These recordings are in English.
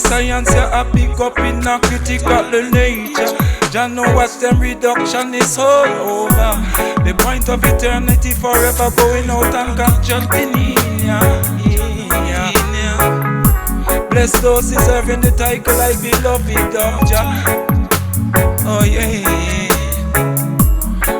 science you a pick up in a critical nature. Jah know what them reduction is all over. The point of eternity forever going out and capture in bless those deserving the title like beloved of Jah. Oh yeah.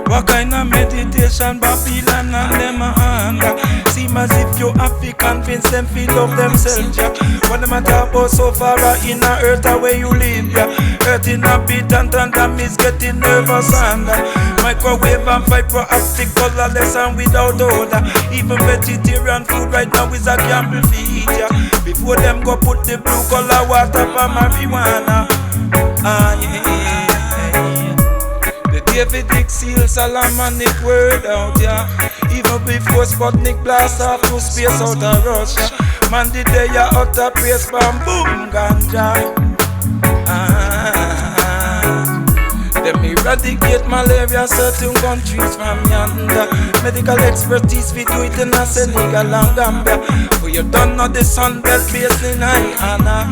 What kind of meditation Babylon and them a under? Seem as if you have to convince them feel love themselves, yeah. What them a talk about so far in the earth where you live, yeah. Earth in a beat and them is getting nervous and microwave and vibro-optic colorless and without odor. Even vegetarian food right now is a gamble feed, yeah. Before them go put the blue color water for marijuana. Yeah. Davidic seal, Solomonic word out, yeah. Even before Sputnik blast off to space out of Russia. Man the day ya out of praise from boom ganja. Them eradicate malaria certain countries from yonder. Medical expertise we do it in a Senegal and Gambia. For you don't know the sun belt based in Guyana.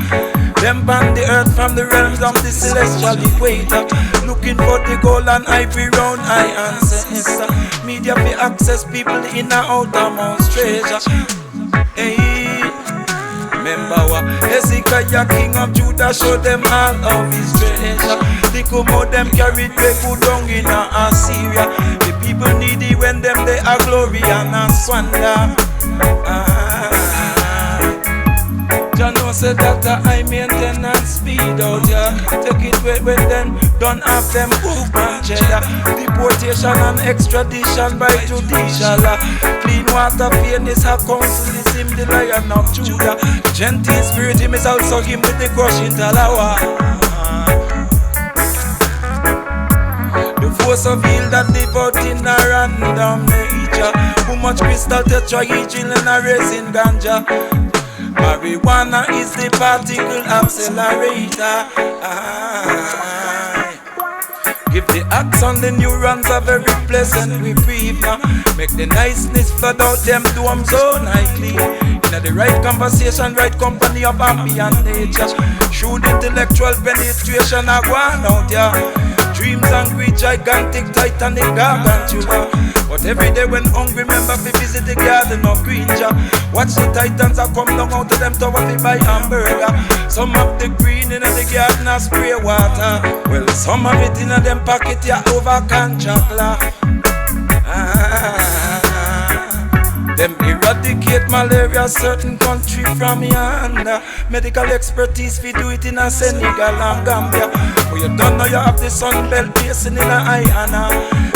Them ban the earth from the realms of the celestial equator. Looking for the gold and ivory round I ancestor. Media fi access people in a outermost treasure. Hey, remember what Hezekiah king of Judah showed them all of his treasure. They come out them carried way good down in Assyria. The people needy when them they are glory and a squander. Jah know say that I maintain and speed out, yeah. Take it when them don't have them hoop and cheddar. Deportation and extradition by judicial. Clean water fairness have counsel is him the Lion of Judah. Gentle spirit him is also him with the crushing talawa. The force of heal that live out in a random nature. Too much crystal tetrahedral and a resin ganja. Marijuana is the particle accelerator. Give the axe on the neurons a very pleasant reprieve. Make the niceness flood out them domes so nightly. In the right conversation, right company of happy and nature. Shrewd intellectual penetration a go on out, yeah. Dreams and greed, gigantic, titanic, gargantua. But every day when hungry, remember to visit the garden of Greenja. Watch the titans that come down out of them tower to buy hamburger. Some of the green in the garden and spray water. Well, some of it in them pocket, yeah, over can chocolate. Them eradicate malaria certain country from yonder. Medical expertise we do it in a Senegal and Gambia. For you don't know you have the sun belt basing in a Guyana.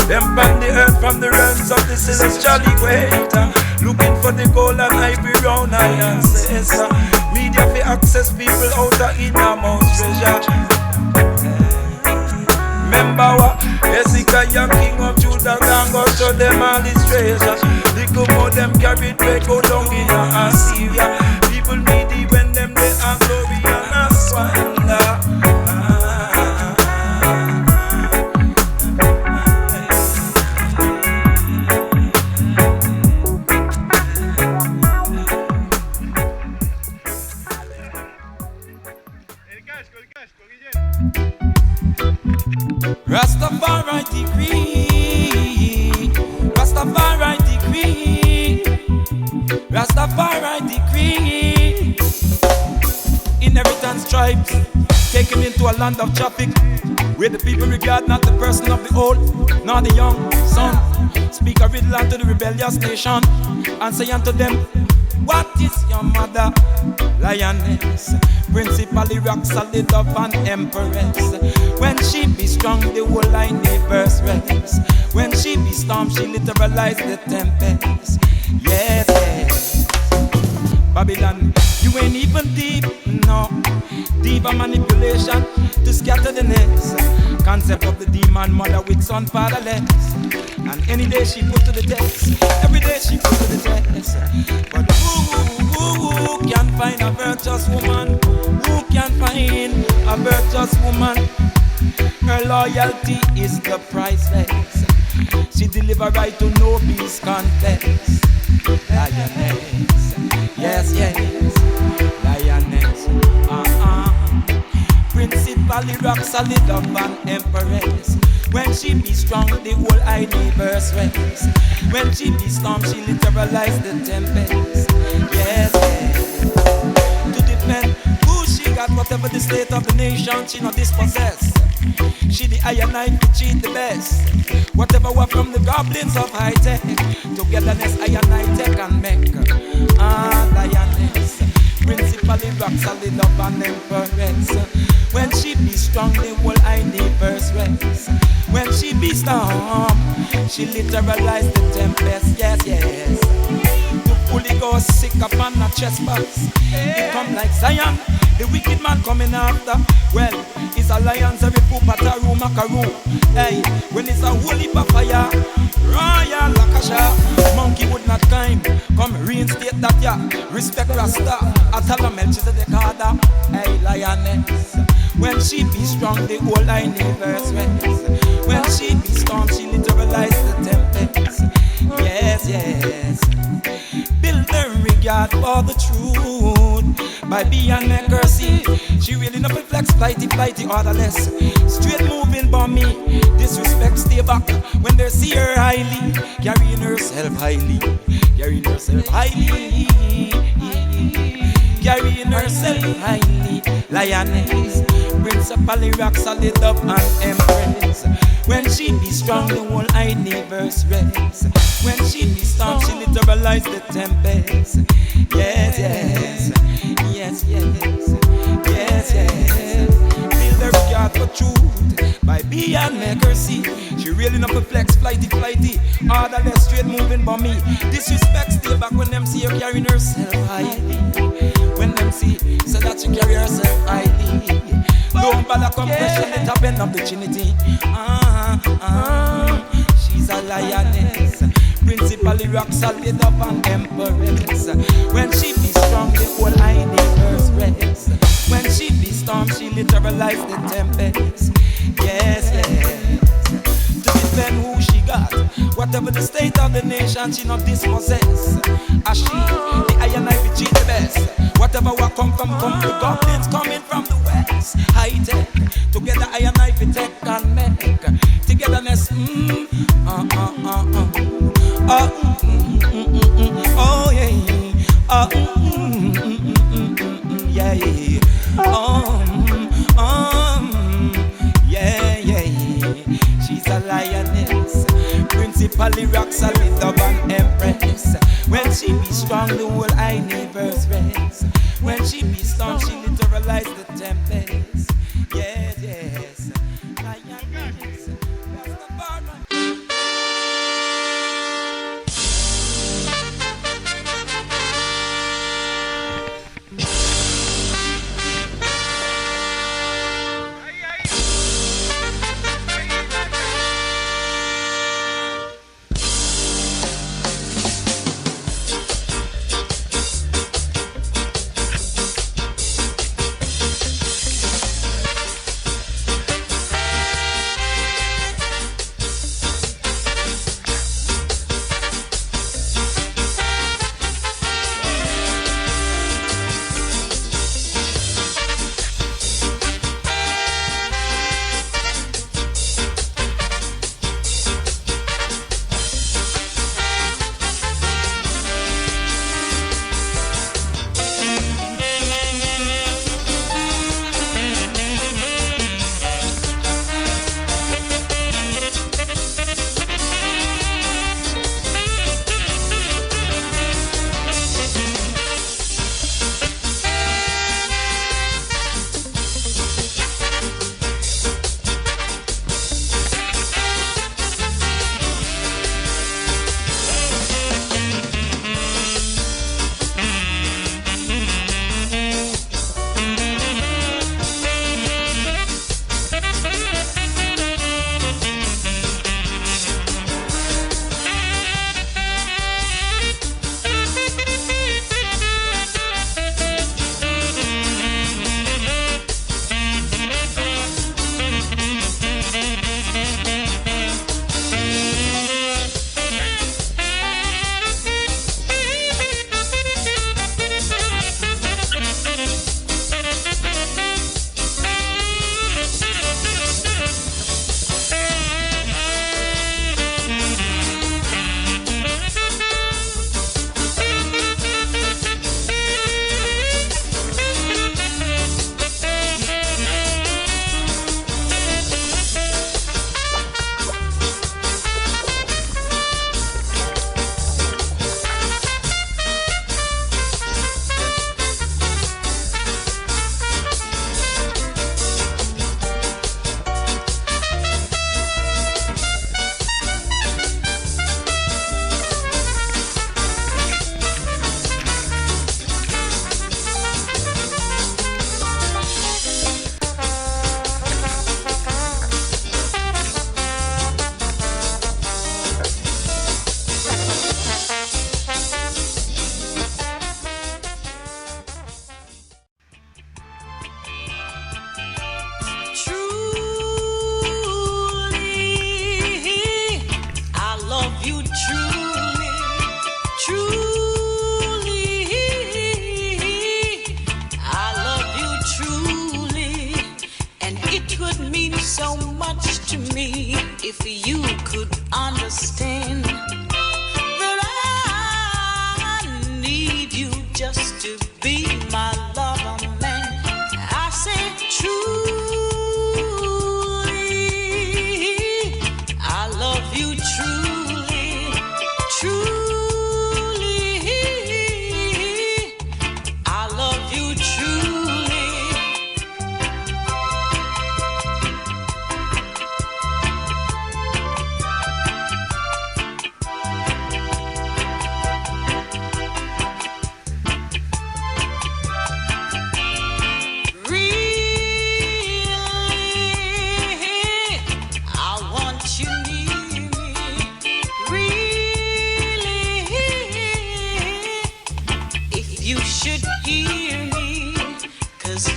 Them ban the earth from the realms of the celestial equator. Looking for the gold and ivory round I ancestor. Media fi access people out of innermost treasure. Remember what Hezekiah king of Judah and go show them all his treasures. They come out them carried way go down in Assyria. People needy when them they are glory and a squander. Rastafari decree, Rastafari decree, Rastafari decree. Inheritance tribes taken into a land of traffic, where the people regard not the person of the old, nor the young son. Speak a riddle unto the rebellious nation, and say unto them, what is your mother? Lioness, principally rock solid of an empress. When she be strong, the whole line burst rest. When she be storm, she literalize the tempest. Yes, yes. Babylon, you ain't even deep, no. Diva manipulation to scatter the nest. Concept of the demon mother with son fatherless. And any day she put to the test, every day she put to the test. But who can find a virtuous woman? Who can find a virtuous woman? Her loyalty is the priceless. She deliver right to nobody's contest. Lioness, yes, yes, lioness, Principally rock solid up an empress. When she be strong, the whole universe rests. When she be storm, she literalize the tempest. Yes, yes. To defend who she got, whatever the state of the nation, she not dispossess. She the iron knife to cheat the best. Whatever were from the goblins of high tech. Togetherness, iron knife tech and make. Lioness. Principally rock solid up an empress. When she be strong, the whole universe rests. When she be storm, she literalize the tempest. Yes, yes. The Holy Ghost sick upon her chest box. It come like Zion, the wicked man coming after. Well, it's a lion's every poop at a room, macaroo. Hey, when it's a holy fire, royal lakasha. Monkey would not climb. Come reinstate that, yeah. Respect Rasta. Atala Melchizedek Ada. Hey, lioness. When she be strong, the whole universe rests. When she be strong, she literalize the tempest. Yes, yes. Build the regard for the truth by being mercy. She really not flex, flighty, orderless. Straight moving by me. Disrespect, stay back when they see her highly. Carrying herself highly. Carrying herself highly. Carrying herself highly. Lioness. Principally rock solid up and empress. When she be strong, the whole universe rests. When she be strong, she literalize the tempest. Yes, yes. Yes, yes. Yes, yes. Build her regard for truth by being mercy. She really not flex, flighty. Orderless, straight moving by me. Disrespect, stay back when them see her carrying herself highly. When them see, so that she carry herself highly. Don't bother compression, the top end of the Trinity. She's a lioness. Principally rock solid up an empress. When she be strong, the whole universe rests. When she be storm, she literalize the tempest. Yes, yes. To defend who she got, whatever the state of the nation, she not dispossess. As she, the iron knife, she the best. Whatever will come from the goblins coming from the west. High tech, together iron knife, tech and make. Togetherness, oh yeah, yeah, yeah. She's a lioness, principally rock solid of an empress. When she be strong, the whole universe rests. When she be strong, she literalize the tempest. Yes, yes. Lioness, that's the bar. understand that I need you just to be my lover, man. I say truly, I love you truly, truly, I love you truly.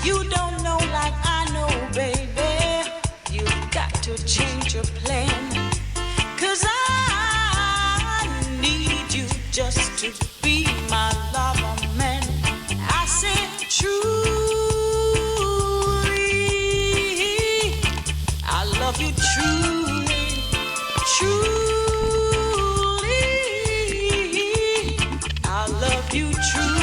You don't know like I know, baby. You've got to change your plan. 'Cause I need you just to be my lover, man. I said truly, I love you truly, truly, I love you truly.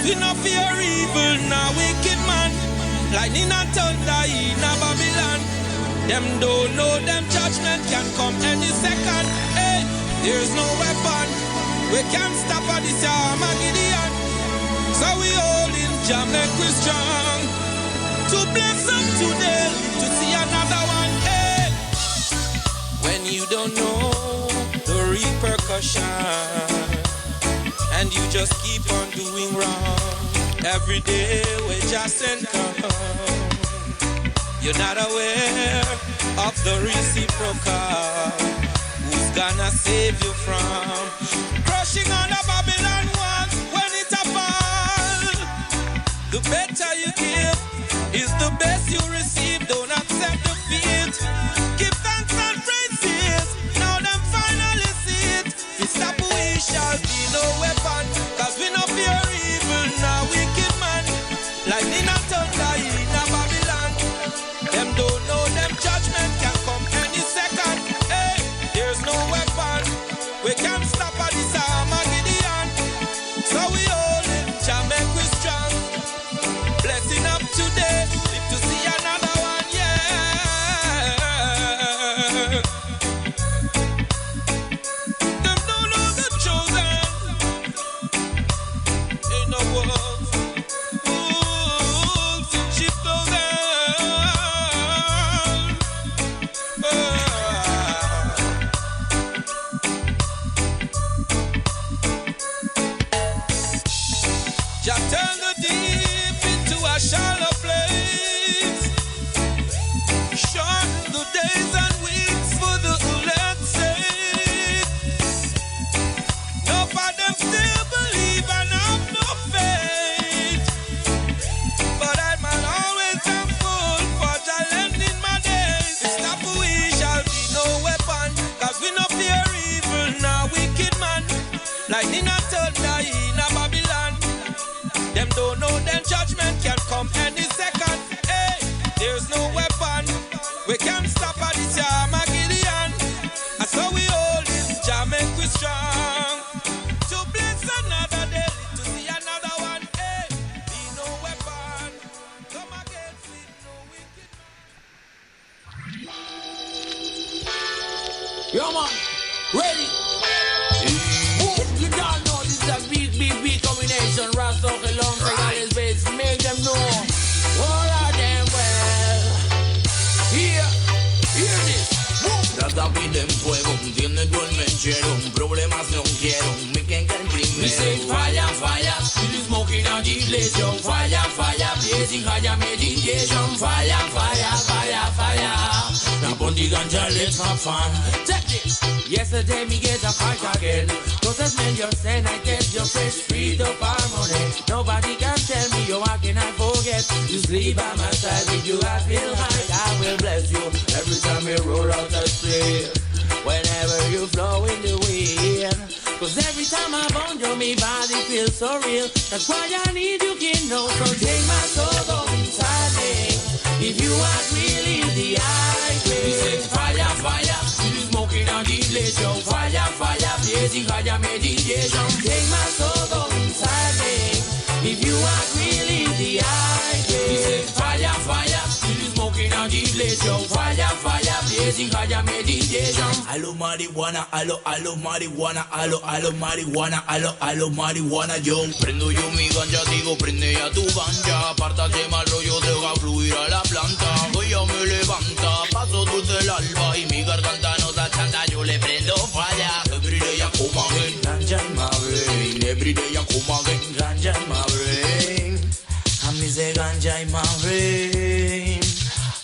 We no fear evil, now wicked man. Lightning and thunder in a Babylon. Them don't know them judgment can come any second. Hey, there's no weapon we can't stop at this Armageddon. So we all in Jah make we strong. To bless up today, to see another one. Hey, when you don't know the repercussion, and you just keep on doing wrong. Every day we just come. You're not aware of the reciprocal. Who's gonna save you from crushing on the Babylon walls when it a fall? The better you give is the best you receive. Don't accept defeat. Give thanks and praises. Now them finally see it. We stop, we shall be no weapon. 'Cause we no fear evil, now wicked man. Lightning and thunder in a Babylon. Them don't know them judgment can come any second. Hey, there's no weapon we can't stop at this Armageddon. So we all in Jah make we strong. Blessing up today, live to see another one, yeah. Them don't know the chosen. Ain't no wolves, wolves in sheep clothing. Jah turn the deep into a shallow place. Shorten the days and weeks for the elect's sake. No for them still believe and have no faith. But I man always thankful for Jah lending my days. If stop we shall be no weapon. 'Cause we no fear evil, now wicked man. Lightning and thunder in a Babylon. Them don't know them judgment can come any second. Hey, there's no weapon we can't stop at this Armageddon. And so we all in Jah make we strong. To bless another day, to see another one. Hey, be no weapon come against with no wicked man. Yo man, ready? Boom, you don't know this is a big combination. Rasta alongside all his bass, make them know. All of them well. Hear this. Trata piden fuego, tiene todo el mechero. Problemas no quiero, me quedan el primero. We say fire, fire, still smoking on the place. Yo, fire, fire, blazing higher meditation. Fire, fire, fire, fire. Now on the ganja, let's have fun. Check this. Yesterday me get a fight again. Don't smell your scent, I get your fresh freed of harmony. Nobody can tell me, yo, how can I forget? You sleep by my side, if you I feel high, I will bless you. Every time you roll out the street, whenever you flow in the wind. Cause every time I bond you, my body feels so real. That's why I need you, kid, know. So take my soul, go inside me. If you are really the highway. We say fire, fire, still smoking on the place. Yo, fire, fire, blazing higher meditation. Take my soul, go inside me. If you are really the highway. We say fire, fire, still smoking on the place. Yo, fire, fire, blazing higher meditation. Alo marihuana, alo marihuana, alo marihuana, alo marihuana. Yo prendo yo mi ganja, digo prende ya tu ganja. Apártate mal rollo, deja fluir a la planta. Hoy ya me levanta, paso dulce el alba y mi garganta no da chanta. Yo le prendo falla. Every day I come again, ganja in my brain. Every day I come again, ganja in my brain. I miss a ganja in my brain.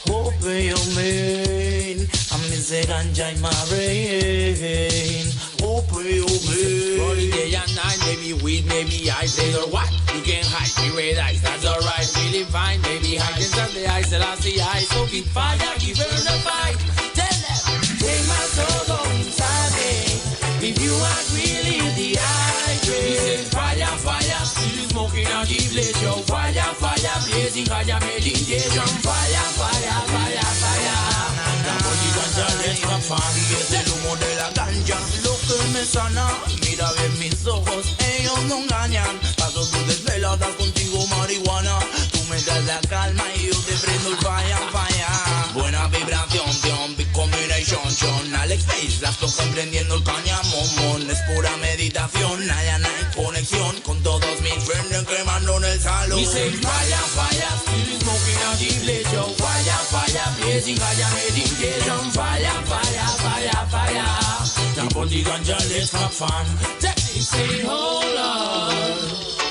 Open your main. I miss a ganja in my brain. Open your main. Rolling day and night, maybe weed, maybe ice, or what? You can hide me red eyes, that's alright. Feeling fine, maybe hide inside the ice, and I see ice. So keep fire, give her the fight. Tell them, take my soul, go inside me. If you are really the highway. We say fire, fire, still smoking on the place. Yo, fire, fire, blazing higher meditation. Fire, fire, fire, fire. Let's have fun. Y es el humo de la ganja lo que me sana. Mira bien mis ojos, ellos no engañan. Paso tus desveladas contigo marihuana. Tú me das la calma y yo te prendo el fire, fire. Buena vibración, tion, big combination, John. Alex Face, las tocan prendiendo el cañamón. Es pura meditación, hay conexión con todos mis friends quemando en el salón. We say fire, fire, still smoking on the place. Yo, fire, fire, blazing higher meditation. Fire, fire, fire, fire. Jump on the ganja, let's have fun. Take this, say, hold on,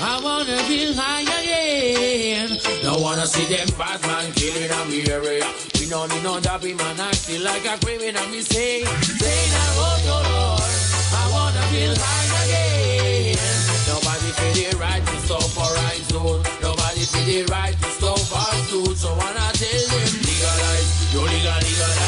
I wanna feel high again. Don't wanna see them bad man killing on me area. We don't need no dappy man acting like a criminal. Me say that, oh Lord, I wanna feel high again. Nobody feel the right to stop for right zone. Nobody feel the right to stop fast food. So wanna tell them legalize, you legalize.